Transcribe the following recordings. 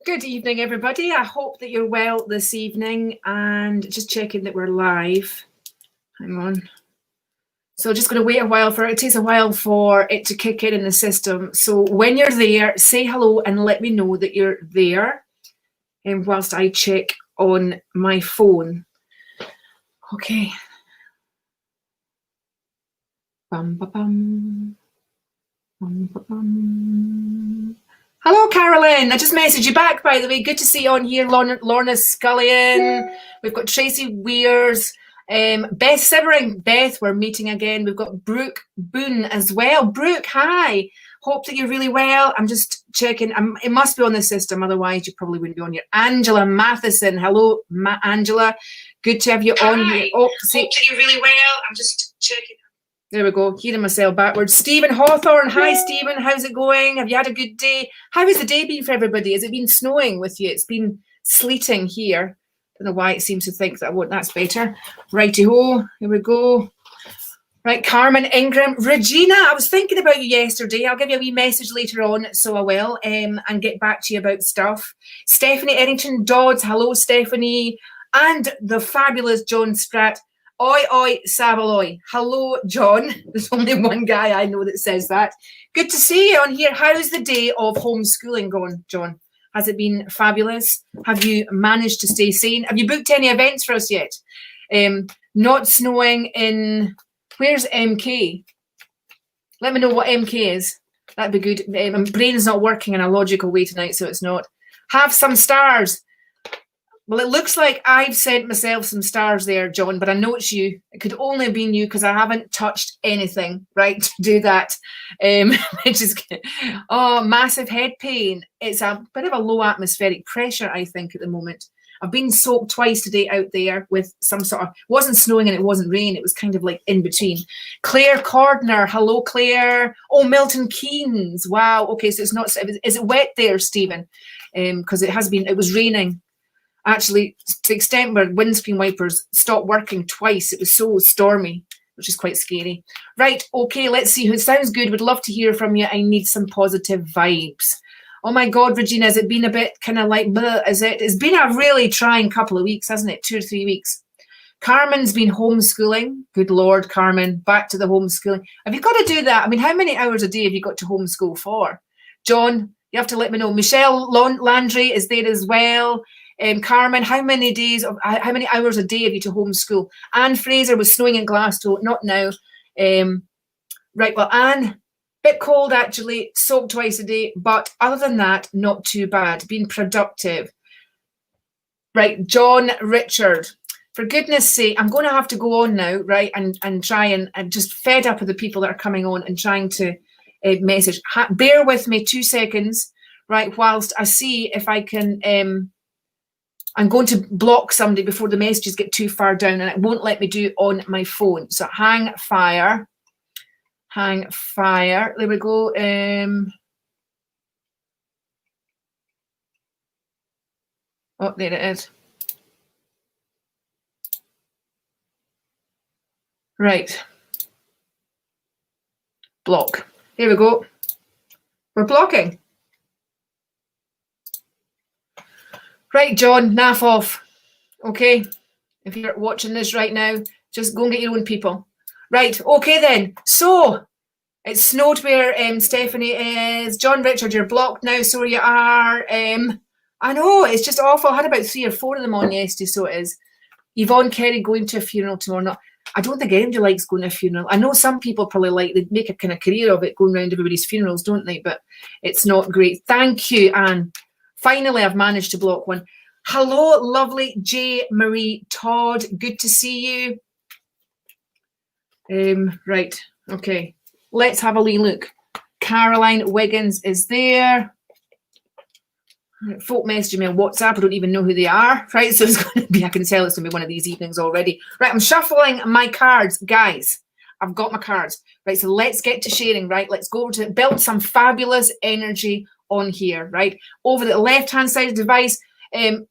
Good evening, everybody. I hope that you're well this evening, and just checking that we're live. Hang on. So just going to wait a while for it. It takes a while for it to kick in the system. So when you're there, say hello and let me know that you're there. And whilst I check on my phone. Okay. Bum, ba, bum. Bum, ba, bum. Hello, Carolyn. I just messaged you back, by the way. Good to see you on here. Lorna Scullion. We've got Tracy Weirs. Beth Sivering. Beth, we're meeting again. We've got Brooke Boone as well. Brooke, hi. Hope that you're really well. I'm just checking. It must be on the system. Otherwise, you probably wouldn't be on here. Angela Matheson. Hello, Angela. Good to have you on here. Oh, hope that you're really well. I'm just checking. There we go, hearing myself backwards. Stephen Hawthorne, hi Stephen, how's it going? Have you had a good day? How has the day been for everybody? Has it been snowing with you? It's been sleeting here. Don't know why it seems to think that I won't. That's better. Righty-ho, here we go. Right, Carmen Ingram. Regina, I was thinking about you yesterday. I'll give you a wee message later on, so I will, and get back to you about stuff. Stephanie Errington Dodds, hello Stephanie. And the fabulous John Spratt. Oi, oi, Savaloy. Hello, John. There's only one guy I know that says that. Good to see you on here. How's the day of homeschooling going, John? Has it been fabulous? Have you managed to stay sane? Have you booked any events for us yet? Not snowing in... Where's MK? Let me know what MK is. That'd be good. My brain's not working in a logical way tonight, so it's not. Have some stars. Well, it looks like I've sent myself some stars there, John, but I know it's you. It could only have been you because I haven't touched anything, right, to do that, which is good. Oh, massive head pain. It's a bit of a low atmospheric pressure, I think, at the moment. I've been soaked twice today out there with some sort of, it wasn't snowing and it wasn't rain. It was kind of like in between. Claire Cordner. Hello, Claire. Oh, Milton Keynes. Wow. Okay, so it's not, is it wet there, Stephen? Because it was raining. Actually, to the extent where windscreen wipers stopped working twice. It was so stormy, which is quite scary. Right, okay, let's see. It sounds good. Would love to hear from you. I need some positive vibes. Oh my God, Regina, has it been a bit kind of like, bleh, is it? It's been a really trying couple of weeks, hasn't it? 2 or 3 weeks. Carmen's been homeschooling. Good Lord, Carmen, back to the homeschooling. Have you got to do that? I mean, how many hours a day have you got to homeschool for? John, you have to let me know. Michelle Landry is there as well. Carmen, how many hours a day have you to homeschool? Anne Fraser was snowing in Glasgow, not now. Right, well, Anne, bit cold actually, soaked twice a day, but other than that, not too bad, been productive. Right, John Richard, for goodness sake, I'm going to have to go on now, right, and try and just fed up with the people that are coming on and trying to message. Bear with me 2 seconds, right, whilst I see if I can... I'm going to block somebody before the messages get too far down, and it won't let me do it on my phone. So hang fire. There we go. Oh, there it is. Right. Block. Here we go. We're blocking. Right, John, naff off. Okay, if you're watching this right now, just go and get your own people. Right, okay then. So, it's snowed where Stephanie is. John Richard, you're blocked now, so you are. I know, it's just awful. I had about 3 or 4 of them on yesterday, so it is. Yvonne Kerry going to a funeral tomorrow. No, I don't think anybody likes going to a funeral. I know some people probably they make a kind of career of it, going around everybody's funerals, don't they? But it's not great. Thank you, Anne. Finally, I've managed to block one. Hello, lovely J. Marie Todd. Good to see you. Right, okay. Let's have a wee look. Caroline Wiggins is there. Folk messaging me on WhatsApp. I don't even know who they are. Right, so it's going to be, I can tell it's going to be one of these evenings already. Right, I'm shuffling my cards. Guys, I've got my cards. Right, so let's get to sharing, right? Let's go to build some fabulous energy on here, right? Over the left-hand side of the device,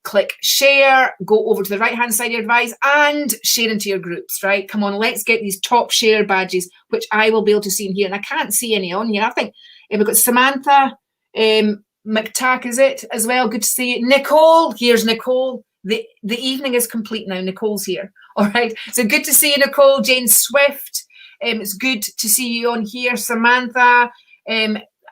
click share, go over to the right-hand side of your device and share into your groups, right? Come on, let's get these top share badges, which I will be able to see in here. And I can't see any on here. I think we've got Samantha McTack, is it, as well? Good to see you. Nicole, here's Nicole. The evening is complete now. Nicole's here. All right. So good to see you, Nicole. Jane Swift. It's good to see you on here. Samantha.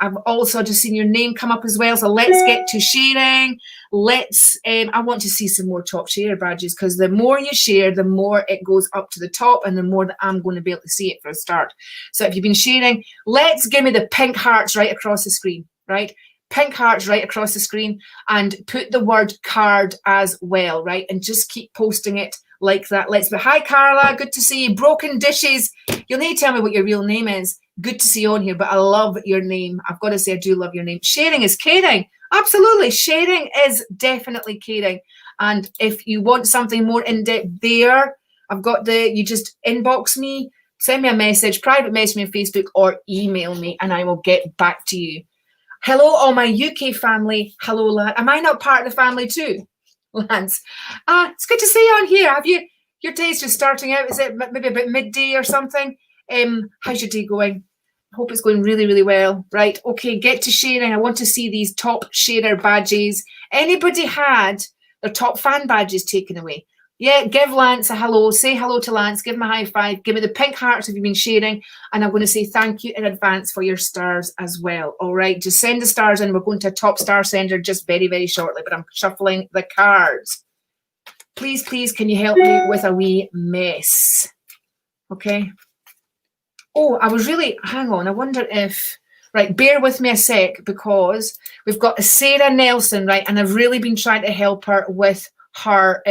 I've also just seen your name come up as well. So let's get to sharing. Let's, I want to see some more top share badges, because the more you share, the more it goes up to the top and the more that I'm going to be able to see it for a start. So if you've been sharing, let's give me the pink hearts right across the screen, right? Pink hearts right across the screen, and put the word card as well, right? And just keep posting it like that. Let's be, hi Carla, good to see you. Broken Dishes, you'll need to tell me what your real name is. Good to see you on here, but I love your name. I've got to say, I do love your name. Sharing is caring. Absolutely. Sharing is definitely caring. And if you want something more in-depth there, I've got you just inbox me, send me a message, private message me on Facebook, or email me, and I will get back to you. Hello, all my UK family. Hello, Lance. Am I not part of the family too, Lance? It's good to see you on here. Have you, your day's just starting out? Is it maybe about midday or something? How's your day going? I hope it's going really, really well. Right, okay, get to sharing. I want to see these top sharer badges. Anybody had their top fan badges taken away? Yeah, give Lance a hello. Say hello to Lance. Give him a high five. Give me the pink hearts if you've been sharing. And I'm going to say thank you in advance for your stars as well. All right, just send the stars in. We're going to a top star sender just very, very shortly. But I'm shuffling the cards. Please, please, can you help me with a wee mess? Okay. Oh, I was really, hang on, I wonder if, right, bear with me a sec, because we've got a Sarah Nelson, right, and I've really been trying to help her with her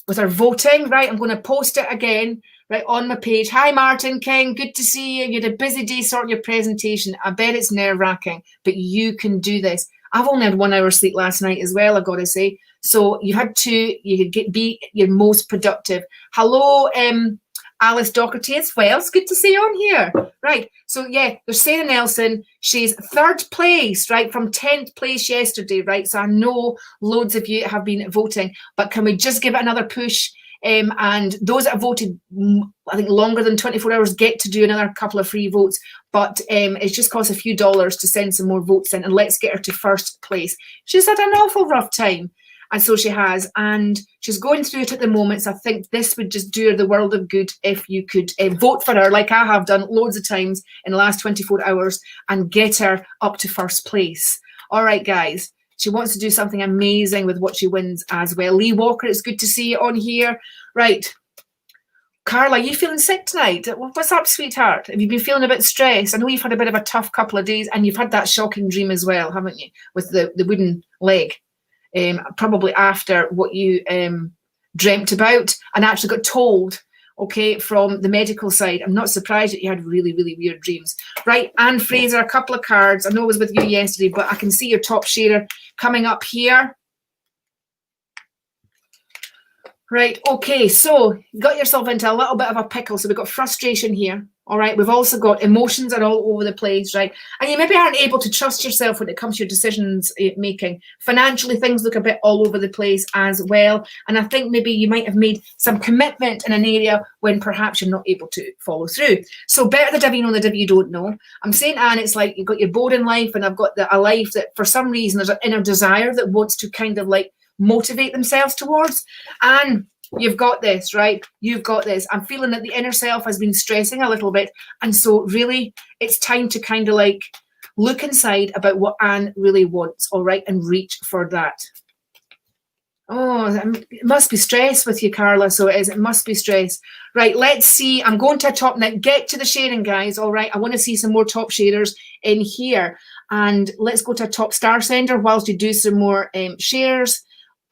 voting, right? I'm going to post it again, right, on my page. Hi, Martin King, good to see you. You had a busy day sorting your presentation. I bet it's nerve-wracking, but you can do this. I've only had 1 hour sleep last night as well, I've got to say. So you had two, you could be your most productive. Hello, Alice Doherty as well. It's good to see you on here. Right. So, yeah, there's Sarah Nelson. She's 3rd place, right, from 10th place yesterday, right? So I know loads of you have been voting, but can we just give it another push? And those that have voted, I think, longer than 24 hours get to do another couple of free votes. But it's just cost a few dollars to send some more votes in, and let's get her to 1st place. She's had an awful rough time. And so she has, and she's going through it at the moment. So I think this would just do her the world of good if you could vote for her, like I have done loads of times in the last 24 hours, and get her up to 1st place. All right, guys. She wants to do something amazing with what she wins as well. Lee Walker, it's good to see you on here. Right. Carla, are you feeling sick tonight? What's up, sweetheart? Have you been feeling a bit stressed? I know you've had a bit of a tough couple of days, and you've had that shocking dream as well, haven't you? With the wooden leg. Probably after what you dreamt about and actually got told, okay, from the medical side. I'm not surprised that you had really, really weird dreams. Right, Anne Fraser, a couple of cards. I know I was with you yesterday, but I can see your top sharer coming up here. Right, okay, so you got yourself into a little bit of a pickle. So we've got frustration here. All right, we've also got emotions are all over the place, right? And you maybe aren't able to trust yourself when it comes to your decisions making. Financially, things look a bit all over the place as well. And I think maybe you might have made some commitment in an area when perhaps you're not able to follow through. So better the devil you know, the devil you don't know. I'm saying, Anne, it's like you've got your boring life, and I've got a life that for some reason there's an inner desire that wants to kind of like motivate themselves towards. And you've got this, right? You've got this. I'm feeling that the inner self has been stressing a little bit. And so really it's time to kind of like look inside about what Anne really wants, all right? And reach for that. Oh, it must be stress with you, Carla. So it is. It must be stress. Right, let's see. I'm going to a top now. Get to the sharing, guys, all right? I want to see some more top sharers in here. And let's go to a top star sender whilst you do some more shares.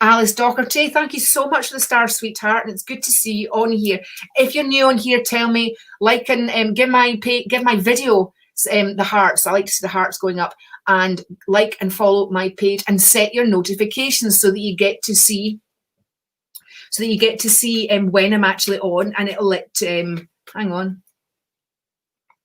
Alice Doherty, thank you so much for the star, sweetheart, and it's good to see you on here. If you're new on here, tell me, like, and give my video the hearts. I like to see the hearts going up, and like and follow my page, and set your notifications so that you get to see, when I'm actually on, and it'll let. Hang on.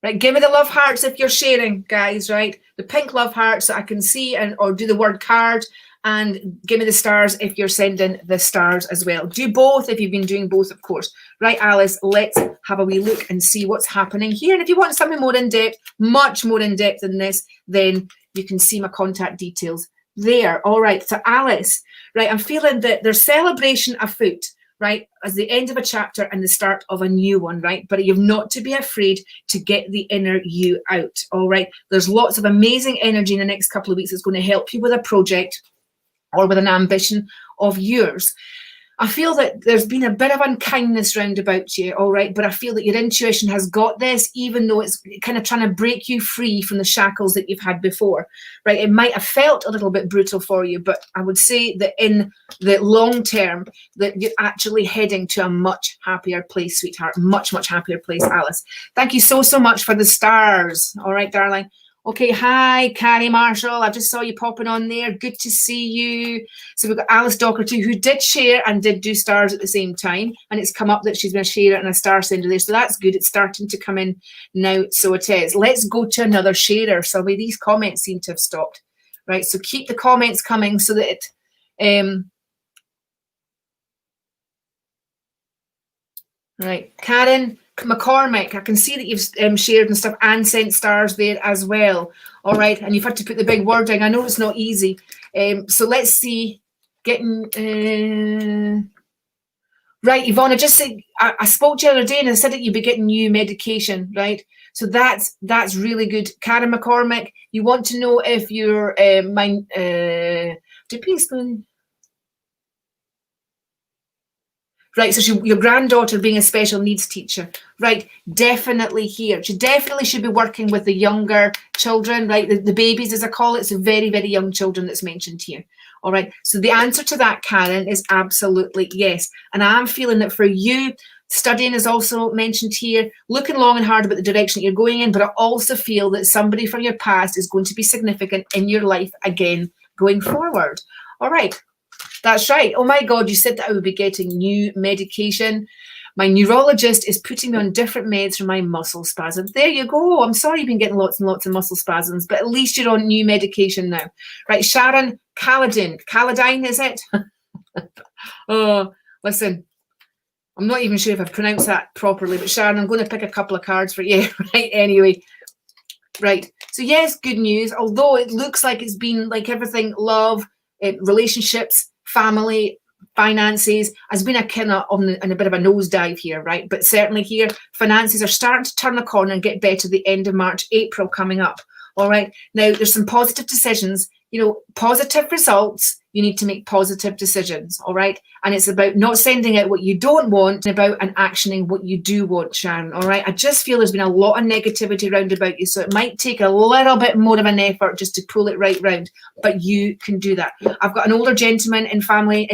Right, give me the love hearts if you're sharing, guys, right? The pink love hearts so I can see, and or do the word card, and give me the stars if you're sending the stars as well. Do both if you've been doing both, of course. Right, Alice, let's have a wee look and see what's happening here. And if you want something more in-depth, much more in-depth than this, then you can see my contact details there. All right, so Alice, right, I'm feeling that there's celebration afoot, right, as the end of a chapter and the start of a new one, right? But you've not to be afraid to get the inner you out, all right? There's lots of amazing energy in the next couple of weeks that's going to help you with a project or with an ambition of yours. I feel that there's been a bit of unkindness round about you, all right? But I feel that your intuition has got this, even though it's kind of trying to break you free from the shackles that you've had before, right? It might have felt a little bit brutal for you, but I would say that in the long term, that you're actually heading to a much happier place, sweetheart. Much, much happier place, Alice. Thank you so, so much for the stars. All right, darling. Okay, hi, Carrie Marshall. I just saw you popping on there. Good to see you. So we've got Alice Docherty, who did share and did do stars at the same time. And it's come up that she's going to share it and a star sender there. So that's good. It's starting to come in now. So it is. Let's go to another sharer. So these comments seem to have stopped. Right, so keep the comments coming so that it... right, Karen McCormick, I can see that you've shared and stuff and sent stars there as well. All right, and you've had to put the big wording. I know it's not easy. So let's see. Getting right, Yvonne. I just said I spoke to you the other day and I said that you'd be getting new medication, right? So that's really good. Karen McCormick, you want to know if your right, so your granddaughter being a special needs teacher, right, definitely here. She definitely should be working with the younger children, right, the babies as I call it, so very, very young children that's mentioned here. All right, so the answer to that, Karen, is absolutely yes. And I'm feeling that for you, studying is also mentioned here, looking long and hard about the direction that you're going in, but I also feel that somebody from your past is going to be significant in your life again going forward. All right. That's right. Oh my God, you said that I would be getting new medication. My neurologist is putting me on different meds for my muscle spasms. There you go. I'm sorry you've been getting lots and lots of muscle spasms, but at least you're on new medication now. Right, Sharon Caladine, is it? Oh, listen, I'm not even sure if I've pronounced that properly, but Sharon, I'm going to pick a couple of cards for you. Right, anyway. Right, so yes, good news, although it looks like it's been like everything, love, relationships, family, finances has been a kind of on a bit of a nosedive here, right? But certainly here, finances are starting to turn the corner and get better the end of March, April coming up. All right. Now, there's some positive decisions, you know, positive results. You need to make positive decisions. All right. And it's about not sending out what you don't want, about and actioning what you do want, Sharon. All right. I just feel there's been a lot of negativity around about you. So it might take a little bit more of an effort just to pull it right round, but you can do that. I've got an older gentleman in family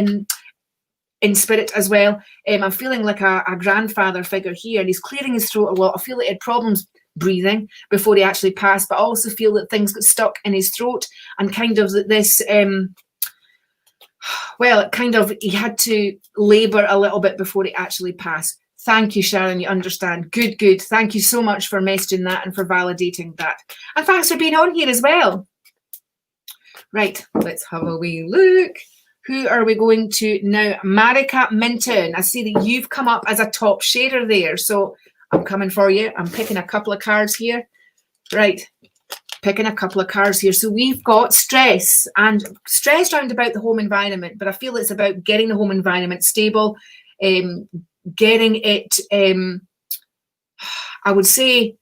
in spirit as well. I'm feeling like a grandfather figure here, and he's clearing his throat a lot. I feel like he had problems breathing before he actually passed, but I also feel that things got stuck in his throat and kind of this well, kind of he had to labor a little bit before he actually passed. Thank you, Sharon, you understand. Good. Thank you so much for messaging that and for validating that, and thanks for being on here as well. Right, let's have a wee look. Who are we going to now? Marika Minton. I see that you've come up as a top sharer there, so I'm coming for you. I'm picking a couple of cards here. Right, picking a couple of cards here. So we've got stress, and stress round about the home environment, but I feel it's about getting the home environment stable, getting it, I would say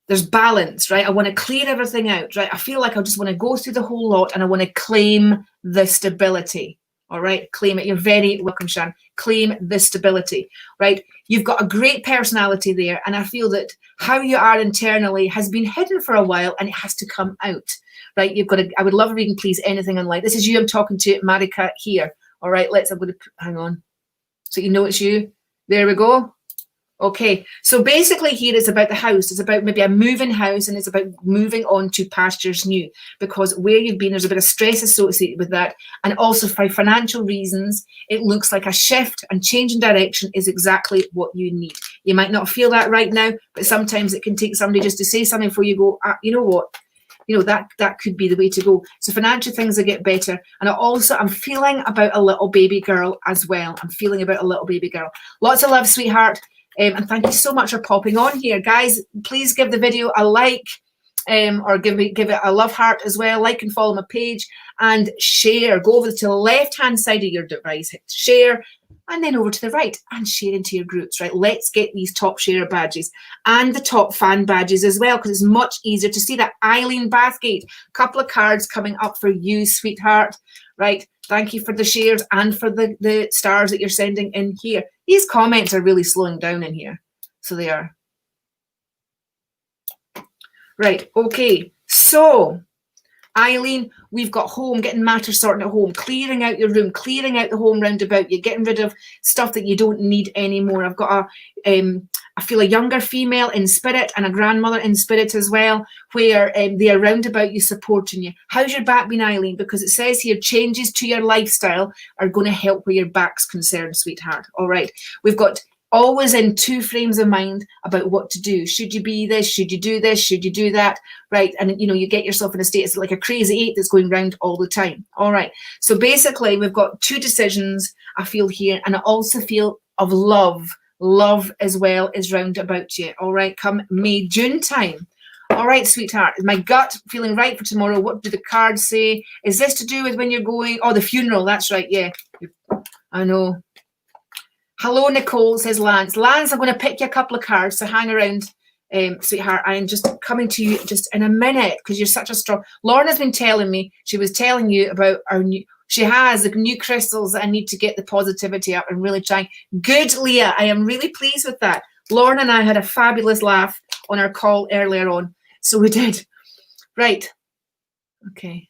there's balance, right? I want to clear everything out, right? I feel like I just want to go through the whole lot and I want to claim the stability. All right, claim it. You're very welcome, Sharon. Claim the stability, right? You've got a great personality there, and I feel that how you are internally has been hidden for a while, and it has to come out, right? You've got to. I would love a reading, please. Anything on light. This is you. I'm talking to, Marika here. All right, I'm going to hang on, so you know it's you. There we go. Okay, so basically here it's about the house. It's about maybe a moving house, and it's about moving on to pastures new, because where you've been, there's a bit of stress associated with that. And also for financial reasons, it looks like a shift and change in direction is exactly what you need. You might not feel that right now, but sometimes it can take somebody just to say something before you go, you know what? You know, that could be the way to go. So financial things will get better. And I'm feeling about a little baby girl as well. I'm feeling about a little baby girl. Lots of love, sweetheart. And thank you so much for popping on here. Guys, please give the video a like. Or give it a love heart as well. Like and follow my page and share. Go over to the left-hand side of your device, hit share, and then over to the right and share into your groups, right? Let's get these top share badges and the top fan badges as well, because it's much easier to see that. Eileen Bathgate, couple of cards coming up for you, sweetheart, right? Thank you for the shares and for the stars that you're sending in here. These comments are really slowing down in here. So they are. Right, okay, so Eileen, we've got home, getting matters sorted at home, clearing out your room, clearing out the home roundabout you, getting rid of stuff that you don't need anymore. I've got I feel a younger female in spirit and a grandmother in spirit as well, where they are round about you, supporting you. How's your back been, Eileen? Because it says here changes to your lifestyle are going to help where your back's concerned, sweetheart. All right, we've got always in two frames of mind about what to do. Should you be this? Should you do this? Should you do that? Right. And, you know, you get yourself in a state, it's like a crazy eight that's going round all the time. All right. So basically, we've got two decisions I feel here. And I also feel of love. Love as well is round about you. All right. Come May, June time. All right, sweetheart. Is my gut feeling right for tomorrow? What do the cards say? Is this to do with when you're going? Oh, the funeral. That's right. Yeah. I know. Hello, Nicole, says Lance. Lance, I'm going to pick you a couple of cards, so hang around, sweetheart. I'm just coming to you just in a minute because you're such a strong... Lorna's been telling me, she was telling you about our new... She has the new crystals that I need to get the positivity up and really trying. Good, Leah. I am really pleased with that. Lorna and I had a fabulous laugh on our call earlier on. So we did. Right. Okay.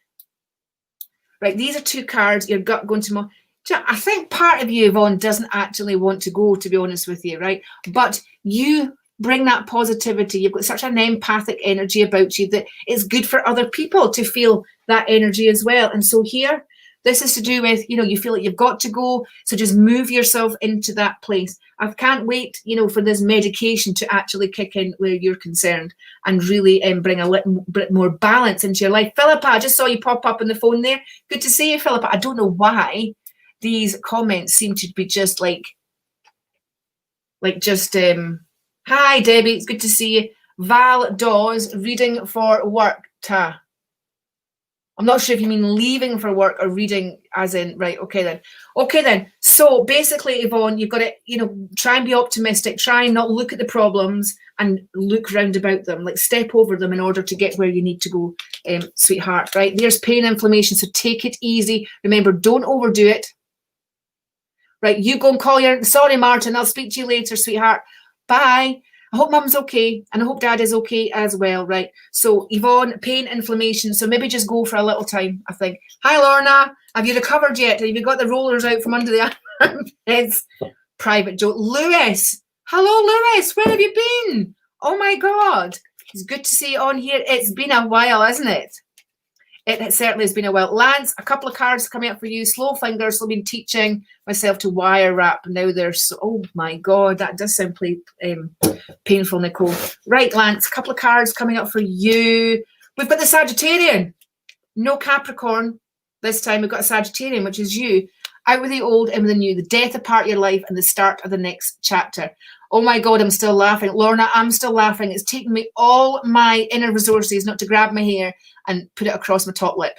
Right, these are two cards. Your gut going to... I think part of you, Yvonne, doesn't actually want to go, to be honest with you, right? But you bring that positivity. You've got such an empathic energy about you that it's good for other people to feel that energy as well. And so here, this is to do with, you know, you feel like you've got to go. So just move yourself into that place. I can't wait, you know, for this medication to actually kick in where you're concerned and really bring a little bit more balance into your life. Philippa, I just saw you pop up on the phone there. Good to see you, Philippa. I don't know why these comments seem to be just hi Debbie, it's good to see you. Val Dawes, reading for work. I'm not sure if you mean leaving for work or reading as in, right, okay then. So basically, Yvonne, you've got to, you know, try and be optimistic, try and not look at the problems and look round about them, like step over them in order to get where you need to go, sweetheart, right? There's pain, inflammation, so take it easy. Remember, don't overdo it. Right, you go and call your... Sorry, Martin, I'll speak to you later, sweetheart. Bye. I hope mum's okay, and I hope dad is okay as well, right? So, Yvonne, pain, inflammation, so maybe just go for a little time, I think. Hi, Lorna. Have you recovered yet? Have you got the rollers out from under the armpits? Private joke. Lewis. Hello, Lewis. Where have you been? Oh, my God. It's good to see you on here. It's been a while, isn't it? It certainly has been a while. Lance, a couple of cards coming up for you. Slow fingers. I've been teaching myself to wire wrap. Now there's... Oh, my God. That does sound painful, Nicole. Right, Lance, a couple of cards coming up for you. We've got the Sagittarian. No Capricorn. This time we've got a Sagittarian, which is you. Out with the old, in with the new. The death of part of your life and the start of the next chapter. Oh, my God, I'm still laughing. Lorna, I'm still laughing. It's taken me all my inner resources not to grab my hair and put it across my top lip.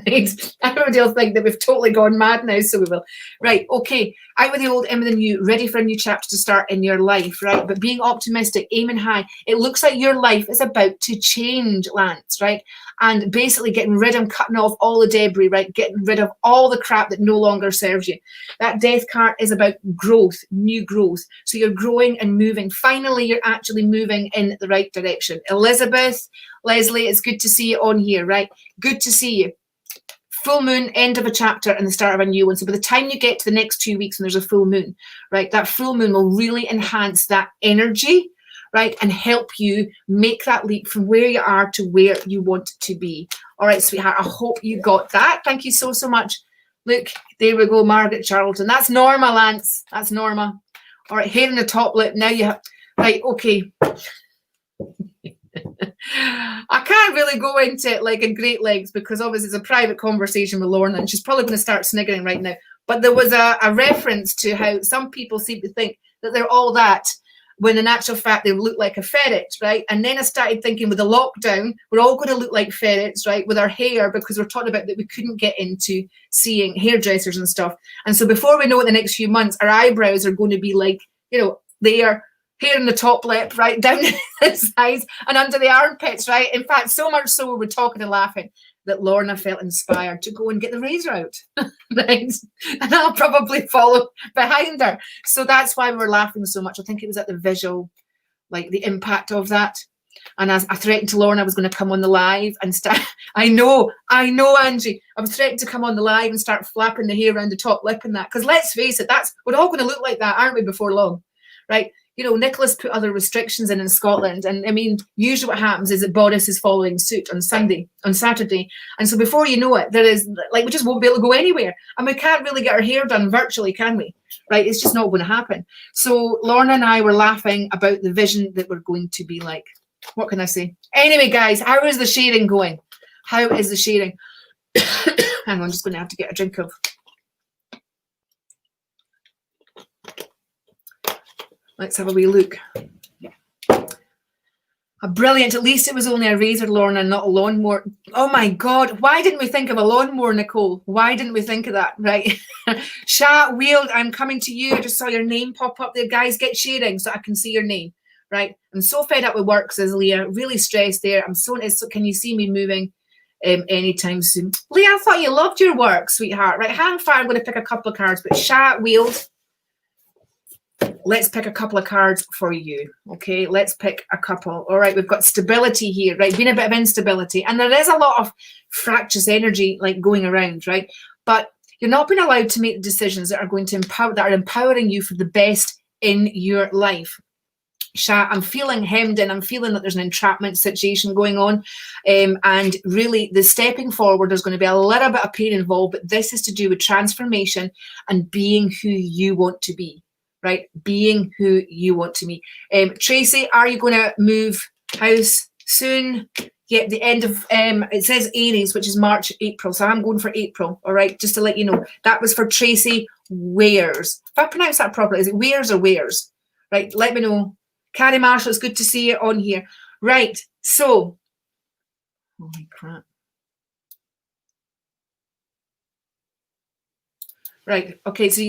Everybody will think that we've totally gone mad now, so we will. Right, okay. Out with the old, in with the new. Ready for a new chapter to start in your life, right? But being optimistic, aiming high. It looks like your life is about to change, Lance, right? And basically getting rid and cutting off all the debris, right? Getting rid of all the crap that no longer serves you. That death card is about growth, new growth. So you're growing and moving. Finally, you're actually moving in the right direction. Elizabeth, Leslie, it's good to see you on here, right? Good to see you. Full moon, end of a chapter and the start of a new one. So by the time you get to the next 2 weeks when there's a full moon, right, that full moon will really enhance that energy, right, and help you make that leap from where you are to where you want to be. All right, sweetheart, I hope you got that. Thank you so much. Look, there we go, Margaret Charlton. That's Norma, Lance. That's Norma. All right, hair in the top lip. Now you have, right, okay. I can't really go into it like in great lengths because obviously it's a private conversation with Lorna and she's probably going to start sniggering right now. But there was a reference to how some people seem to think that they're all that when in actual fact they look like a ferret, right? And then I started thinking with the lockdown, we're all going to look like ferrets, right, with our hair because we're talking about that we couldn't get into seeing hairdressers and stuff. And so before we know it, the next few months, our eyebrows are going to be like, you know, they are hair in the top lip, right, down the sides and under the armpits, right? In fact, so much so we were talking and laughing that Lorna felt inspired to go and get the razor out, right? And I'll probably follow behind her. So that's why we were laughing so much. I think it was at the visual, like the impact of that. And as I threatened to Lorna I was going to come on the live and start, I know, Angie, I was threatened to come on the live and start flapping the hair around the top lip and that. Because let's face it, we're all going to look like that, aren't we, before long, right? You know, Nicholas put other restrictions in Scotland. And I mean, usually what happens is that Boris is following suit on Saturday. And so before you know it, there is, like, we just won't be able to go anywhere. And we can't really get our hair done virtually, can we? Right? It's just not going to happen. So Lorna and I were laughing about the vision that we're going to be like. What can I say? Anyway, guys, how is the sharing going? How is the sharing? Hang on, I'm just going to have to get a drink of. Let's have a wee look. Brilliant. At least it was only a razor, Lorna, not a lawnmower. Oh my God. Why didn't we think of a lawnmower, Nicole? Why didn't we think of that? Right. Sha, Wield, I'm coming to you. I just saw your name pop up there. Guys, get sharing so I can see your name. Right. I'm so fed up with work, says Leah. Really stressed there. So can you see me moving anytime soon? Leah, I thought you loved your work, sweetheart. Right. Hang fire. I'm going to pick a couple of cards, but Sha, Wield, let's pick a couple of cards for you. Okay, let's pick a couple. All right, we've got stability here, right? Been a bit of instability. And there is a lot of fractious energy like going around, right? But you're not being allowed to make decisions that are going to empowering you for the best in your life. Sha, I'm feeling hemmed in. I'm feeling that there's an entrapment situation going on. And really the stepping forward, there's going to be a little bit of pain involved, but this is to do with transformation and being who you want to be. Right, being who you want to be. Tracy, are you going to move house soon? Yeah, the end of, it says Aries, which is March, April. So I'm going for April, all right, just to let you know. That was for Tracy Wares. If I pronounce that properly, is it Wares or Wares? Right, let me know. Carrie Marshall, it's good to see you on here. Right, so, holy crap. Right, okay, so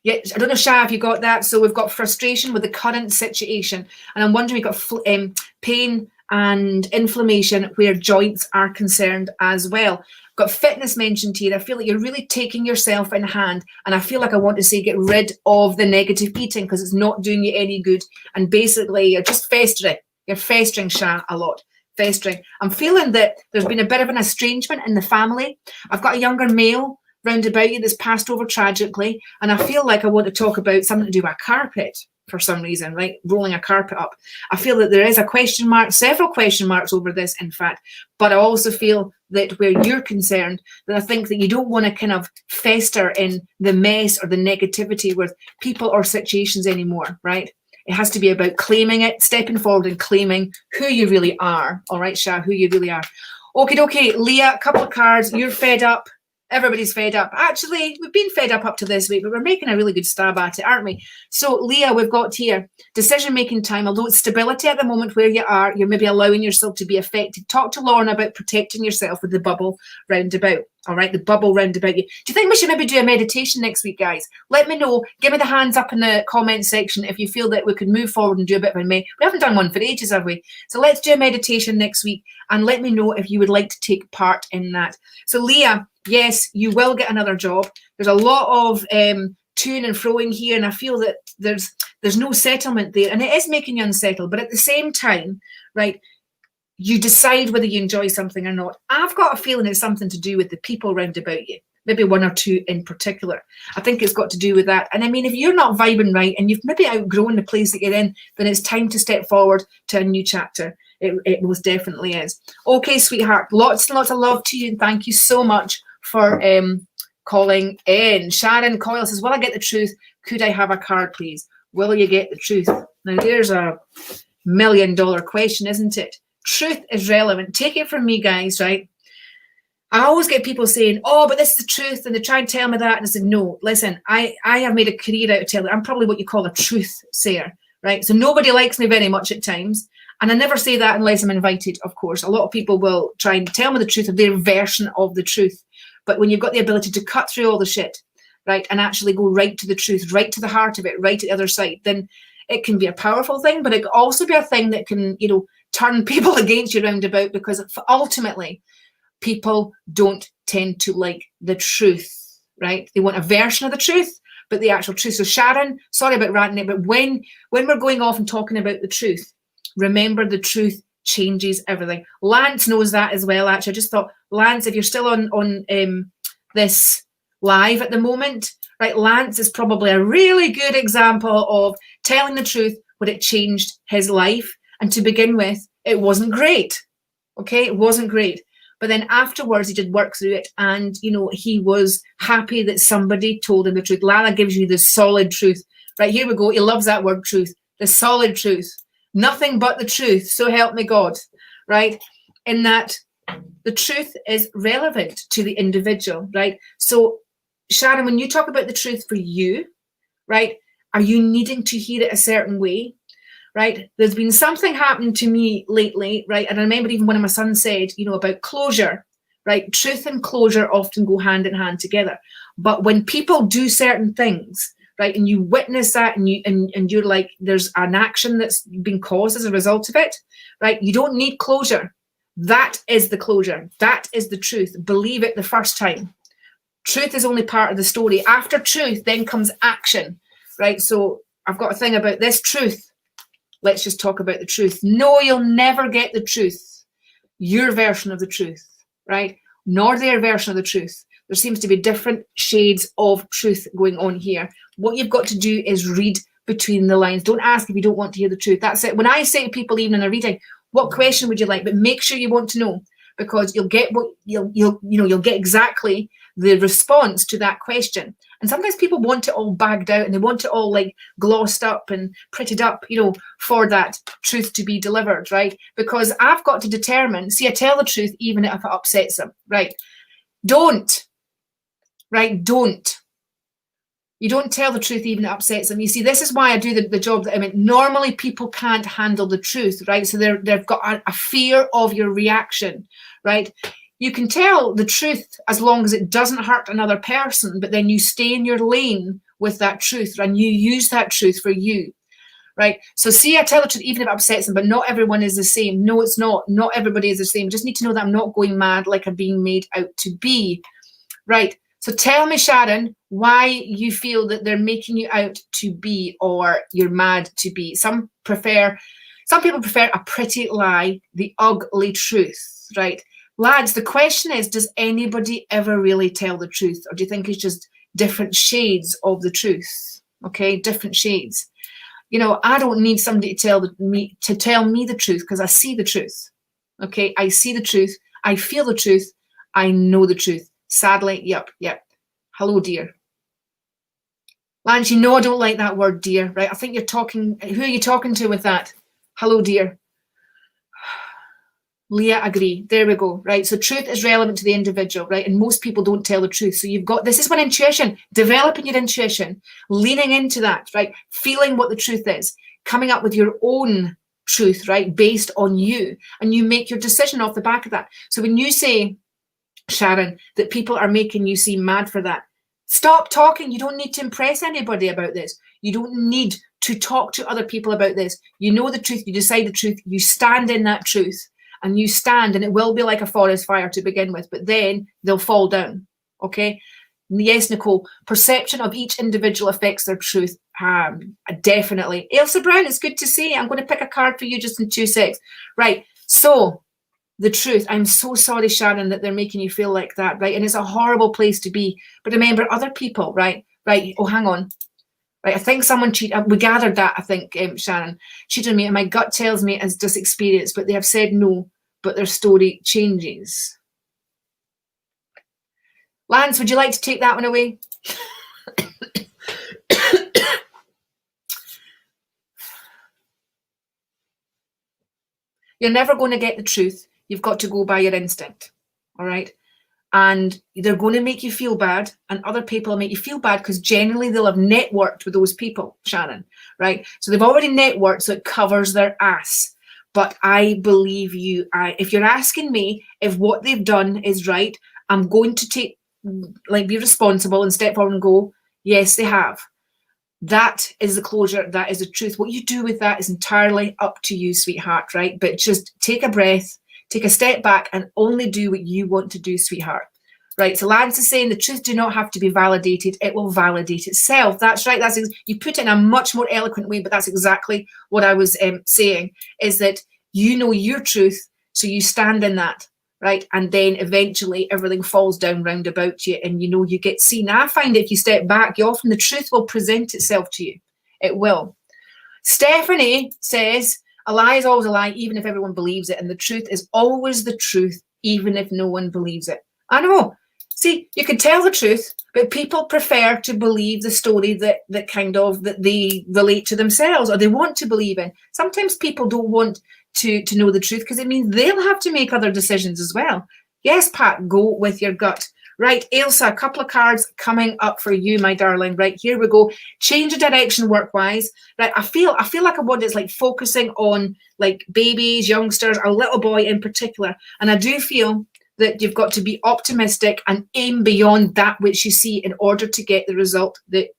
yeah, I don't know, Sha, if you got that. So we've got frustration with the current situation. And I'm wondering, we've got pain and inflammation where joints are concerned as well. Got fitness mentioned here. I feel like you're really taking yourself in hand. And I feel like I want to say get rid of the negative eating because it's not doing you any good. And basically, you're just festering. You're festering, Sha, a lot. Festering. I'm feeling that there's been a bit of an estrangement in the family. I've got a younger male round about you that's passed over tragically, and I feel like I want to talk about something to do with a carpet for some reason, right? Rolling a carpet up. I feel that there is a question mark, several question marks over this, in fact, but I also feel that where you're concerned, that I think that you don't want to kind of fester in the mess or the negativity with people or situations anymore, right? It has to be about claiming it, stepping forward and claiming who you really are. All right, Sha, who you really are. Okay, Leah, a couple of cards. You're fed up. Everybody's fed up. Actually, we've been fed up to this week, but we're making a really good stab at it, aren't we? So, Leah, we've got here decision-making time. Although it's stability at the moment where you are, you're maybe allowing yourself to be affected. Talk to Lorna about protecting yourself with the bubble roundabout. All right, the bubble roundabout you. Do you think we should maybe do a meditation next week, guys? Let me know. Give me the hands up in the comment section if you feel that we could move forward and do a bit of a We haven't done one for ages, have we? So let's do a meditation next week and let me know if you would like to take part in that. So, Leah, yes, you will get another job. There's a lot of to and froing here, and I feel that there's no settlement there, and it is making you unsettled. But at the same time, right, you decide whether you enjoy something or not. I've got a feeling it's something to do with the people round about you, maybe one or two in particular. I think it's got to do with that. And I mean, if you're not vibing right and you've maybe outgrown the place that you're in, then it's time to step forward to a new chapter. It most definitely is. Okay, sweetheart, lots and lots of love to you, and thank you so much for calling in. Sharon Coyle says, will I get the truth? Could I have a card, please? will you get the truth? Now, there's a $1 million question, isn't it? Truth is relevant. Take it from me, guys, right? I always get people saying, oh, but this is the truth, and they try and tell me that, and I said, no, listen, I have made a career out of telling. I'm probably what you call a truth sayer, right? So nobody likes me very much at times, and I never say that unless I'm invited, of course. A lot of people will try and tell me the truth of their version of the truth, but when you've got the ability to cut through all the shit, right, and actually go right to the truth, right to the heart of it, right to the other side, then it can be a powerful thing, but it can also be a thing that can, you know, turn people against you roundabout, because ultimately, people don't tend to like the truth, right? They want a version of the truth, but the actual truth. So Sharon, sorry about ranting it, but when we're going off and talking about the truth, remember the truth changes everything. Lance knows that as well, actually. I just thought, Lance, if you're still on this live at the moment, right, Lance is probably a really good example of telling the truth, but it changed his life. And to begin with, it wasn't great, okay? It wasn't great. But then afterwards, he did work through it, and, you know, he was happy that somebody told him the truth. Lana gives you the solid truth. Right, here we go. He loves that word, truth. The solid truth. Nothing but the truth. So help me God. Right? In that the truth is relevant to the individual. Right? So, Sharon, when you talk about the truth for you, right, are you needing to hear it a certain way? Right, there's been something happening to me lately, right? And I remember even one of my sons said, you know, about closure, right? Truth and closure often go hand in hand together. But when people do certain things, right, and you witness that, and you're like, there's an action that's been caused as a result of it, right? You don't need closure. That is the closure. That is the truth. Believe it the first time. Truth is only part of the story. After truth, then comes action, right? So I've got a thing about this truth. Let's just talk about the truth. No, you'll never get the truth. Your version of the truth, right? Nor their version of the truth. There seems to be different shades of truth going on here. What you've got to do is read between the lines. Don't ask if you don't want to hear the truth. That's it. When I say to people, even in a reading, what question would you like? But make sure you want to know, because you'll get what you'll get exactly the response to that question. And sometimes people want it all bagged out, and they want it all like glossed up and prettied up, you know, for that truth to be delivered, right? Because I've got to determine, see, I tell the truth even if it upsets them, right? Don't. You don't tell the truth even if it upsets them. You see, this is why I do the job that I'm in. Normally people can't handle the truth, right? So they've got a fear of your reaction, right? You can tell the truth as long as it doesn't hurt another person, but then you stay in your lane with that truth, and you use that truth for you, right? So see, I tell the truth even if it upsets them, but not everyone is the same. No, it's not. Not everybody is the same. Just need to know that I'm not going mad like I'm being made out to be, right? So tell me, Sharon, why you feel that they're making you out to be, or you're mad to be. Some people prefer a pretty lie, the ugly truth, right? Lads, the question is, does anybody ever really tell the truth? Or do you think it's just different shades of the truth? Okay, different shades. You know, I don't need somebody to tell me the truth, because I see the truth. Okay, I see the truth. I feel the truth. I know the truth. Sadly, yep. Hello, dear. Lance, you know I don't like that word, dear, right? I think you're talking, who are you talking to with that? Hello, dear. Leah, agree. There we go, right? So truth is relevant to the individual, right? And most people don't tell the truth. So you've got, this is when intuition, developing your intuition, leaning into that, right? Feeling what the truth is, coming up with your own truth, right? Based on you. And you make your decision off the back of that. So when you say, Sharon, that people are making you seem mad for that, stop talking. You don't need to impress anybody about this. You don't need to talk to other people about this. You know the truth. You decide the truth. You stand in that truth. And you stand, and it will be like a forest fire to begin with, but then they'll fall down, okay? Yes, Nicole, perception of each individual affects their truth. Definitely. Ailsa Brown, it's good to see you. I'm going to pick a card for you just in 2 seconds. Right, so the truth. I'm so sorry, Sharon, that they're making you feel like that, right? And it's a horrible place to be. But remember, other people, right? Oh, hang on. Right, I think someone cheated. We gathered that, I think, Sharon cheated on me, and my gut tells me it's just experience, but they have said no, but their story changes. Lance, would you like to take that one away? You're never going to get the truth. You've got to go by your instinct. All right. And they're going to make you feel bad, and other people will make you feel bad because generally they'll have networked with those people, Shannon, right? So they've already networked, so it covers their ass. But I believe you. If you're asking me if what they've done is right, I'm going to be responsible and step forward and go, yes, they have. That is the closure. That is the truth. What you do with that is entirely up to you, sweetheart, right? But just take a breath, take a step back, and only do what you want to do, sweetheart. Right, so Lance is saying the truth do not have to be validated. It will validate itself. That's right. You put it in a much more eloquent way, but that's exactly what I was saying, is that you know your truth, so you stand in that, right? And then eventually everything falls down round about you and you get seen. I find if you step back, often the truth will present itself to you. It will. Stephanie says, a lie is always a lie, even if everyone believes it. And the truth is always the truth, even if no one believes it. I know. See, you can tell the truth, but people prefer to believe the story that they relate to themselves or they want to believe in. Sometimes people don't want to know the truth because it means they'll have to make other decisions as well. Yes, Pat, go with your gut. Right, Ailsa, a couple of cards coming up for you, my darling. Right, here we go. Change of direction work-wise. Right, I feel like I want is like focusing on like babies, youngsters, a little boy in particular. And I do feel that you've got to be optimistic and aim beyond that which you see in order to get the result that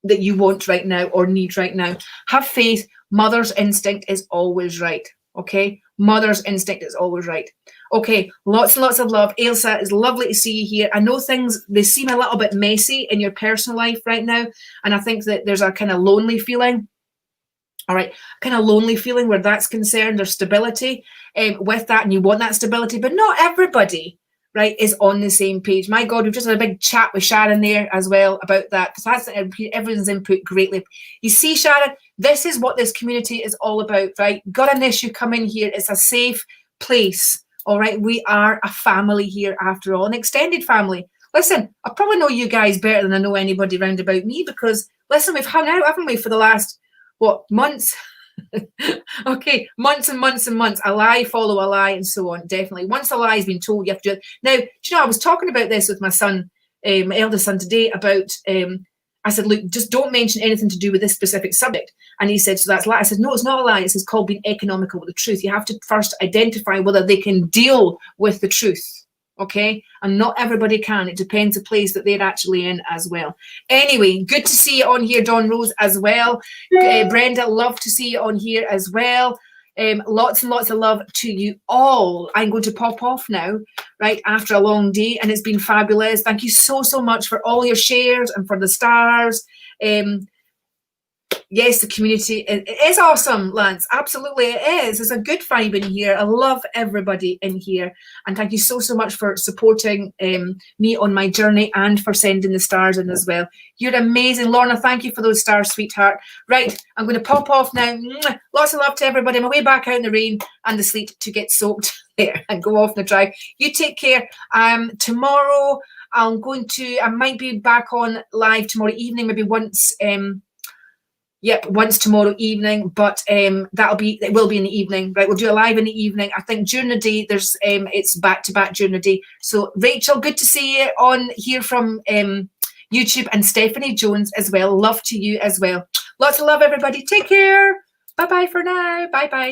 you want right now or need right now. Have faith. Mother's instinct is always right. Okay? Mother's instinct is always right. Okay, lots and lots of love. Ailsa, it's lovely to see you here. I know they seem a little bit messy in your personal life right now, and I think that there's a kind of lonely feeling. All right, kind of lonely feeling where that's concerned. There's stability with that, and you want that stability, but not everybody, right, is on the same page. My God, we've just had a big chat with Sharon there as well about that, because that's everyone's input greatly. You see, Sharon, this is what this community is all about, right? Got an issue, come in here. It's a safe place, all right? We are a family here after all, an extended family. Listen, I probably know you guys better than I know anybody round about me because, listen, we've hung out, haven't we, for the last months? Okay, months and months and months. A lie, follow a lie, and so on. Definitely. Once a lie has been told, you have to do it. Now, do you know, I was talking about this with my son, my eldest son today, about I said, look, just don't mention anything to do with this specific subject. And he said, so that's a lie. I said, no, it's not a lie. It's called being economical with the truth. You have to first identify whether they can deal with the truth. Okay, and not everybody can. It depends the place that they're actually in as well. Anyway, good to see you on here, Dawn Rose, as well. Brenda, love to see you on here as well. Lots and lots of love to you all. I'm going to pop off now, right, after a long day, and it's been fabulous. Thank you so, so much for all your shares and for the stars. Yes, the community it is awesome, Lance. Absolutely, it is. It's a good vibe in here. I love everybody in here. And thank you so, so much for supporting me on my journey and for sending the stars in as well. You're amazing. Lorna, thank you for those stars, sweetheart. Right, I'm going to pop off now. Lots of love to everybody. I'm away back out in the rain and the sleet to get soaked there and go off the drive. You take care. Tomorrow, I might be back on live tomorrow evening, maybe once... once tomorrow evening, but it will be in the evening, right? We'll do a live in the evening. I think during the day there's it's back to back during the day. So Rachel, good to see you on here from YouTube, and Stephanie Jones as well. Love to you as well. Lots of love, everybody. Take care. Bye bye for now. Bye bye.